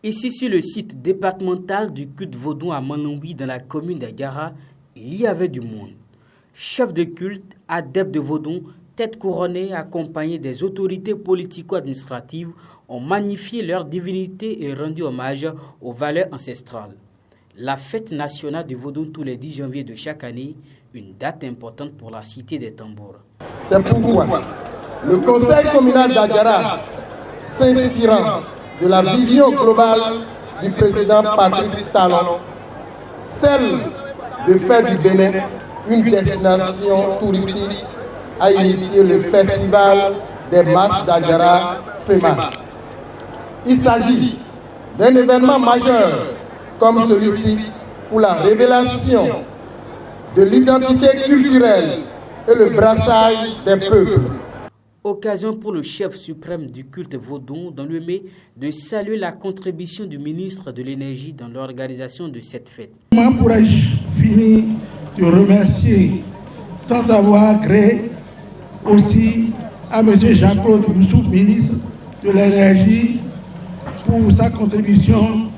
Ici, sur le site départemental du culte vaudou à Manlombi, dans la commune d'Agara, il y avait du monde. Chefs de culte, adeptes de vaudou, têtes couronnées, accompagnés des autorités politico-administratives, ont magnifié leur divinité et rendu hommage aux valeurs ancestrales. La fête nationale du vaudou tous les 10 janvier de chaque année, une date importante pour la cité des tambours. C'est pourquoi le conseil communal d'Agara, s'inspirant de la vision globale du président Patrice Talon, celle de faire du Bénin une destination touristique, a initié le festival des marches d'Agara FEMA. Il s'agit d'un événement majeur comme celui-ci pour la révélation de l'identité culturelle et le brassage des peuples. Occasion pour le chef suprême du culte vaudou dans le mai de saluer la contribution du ministre de l'Énergie dans l'organisation de cette fête. Comment pourrais-je finir de remercier sans avoir gré aussi à M. Jean-Claude Moussou, ministre de l'Énergie, pour sa contribution,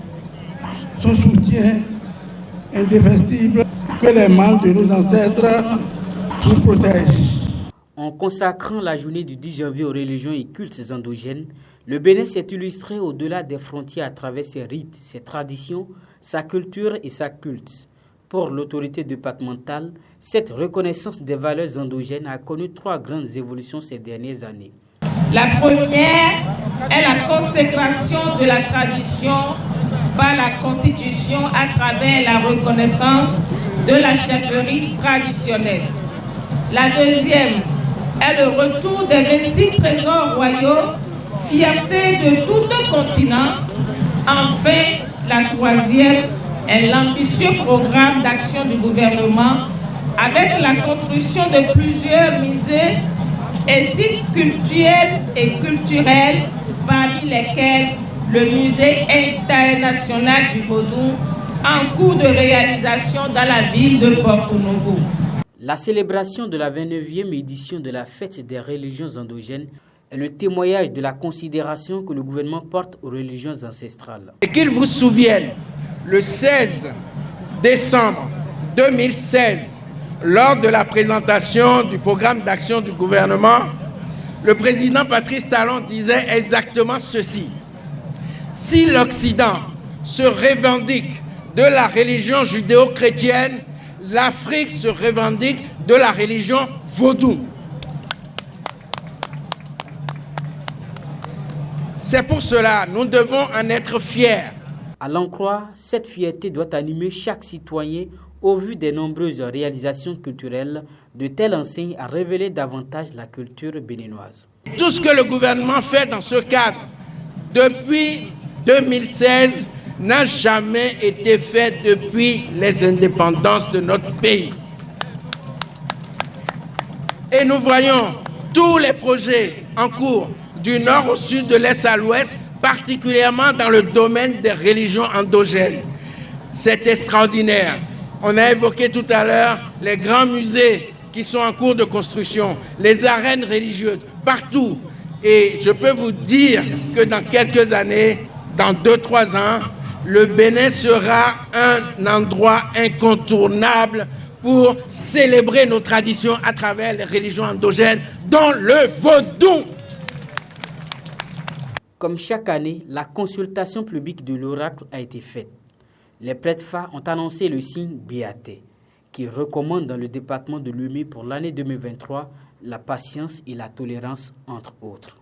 son soutien indéfectible que les membres de nos ancêtres nous protègent. En consacrant la journée du 10 janvier aux religions et cultes endogènes, le Bénin s'est illustré au-delà des frontières à travers ses rites, ses traditions, sa culture et sa culte. Pour l'autorité départementale, cette reconnaissance des valeurs endogènes a connu 3 grandes évolutions ces dernières années. La première est la consécration de la tradition par la Constitution à travers la reconnaissance de la chefferie traditionnelle. La deuxième est le retour des 26 trésors royaux, fierté de tout un continent. Enfin, la troisième est l'ambitieux programme d'action du gouvernement avec la construction de plusieurs musées et sites culturels et culturels, parmi lesquels le musée international du vaudou en cours de réalisation dans la ville de Porto Novo. La célébration de la 29e édition de la fête des religions endogènes est le témoignage de la considération que le gouvernement porte aux religions ancestrales. Et qu'il vous souvienne, le 16 décembre 2016, lors de la présentation du programme d'action du gouvernement, le président Patrice Talon disait exactement ceci. Si l'Occident se revendique de la religion judéo-chrétienne, l'Afrique se revendique de la religion vaudou. C'est pour cela que nous devons en être fiers. À l'en croire, cette fierté doit animer chaque citoyen au vu des nombreuses réalisations culturelles de telle enseigne à révéler davantage la culture béninoise. Tout ce que le gouvernement fait dans ce cadre depuis 2016 n'a jamais été fait depuis les indépendances de notre pays. Et nous voyons tous les projets en cours du nord au sud, de l'est à l'ouest, particulièrement dans le domaine des religions endogènes. C'est extraordinaire. On a évoqué tout à l'heure les grands musées qui sont en cours de construction, les arènes religieuses, partout. Et je peux vous dire que dans quelques années, dans 2-3 ans, le Bénin sera un endroit incontournable pour célébrer nos traditions à travers les religions endogènes, dont le vaudou. Comme chaque année, la consultation publique de l'oracle a été faite. Les prêtres ont annoncé le signe BAT, qui recommande dans le département de l'UMI pour l'année 2023 la patience et la tolérance, entre autres.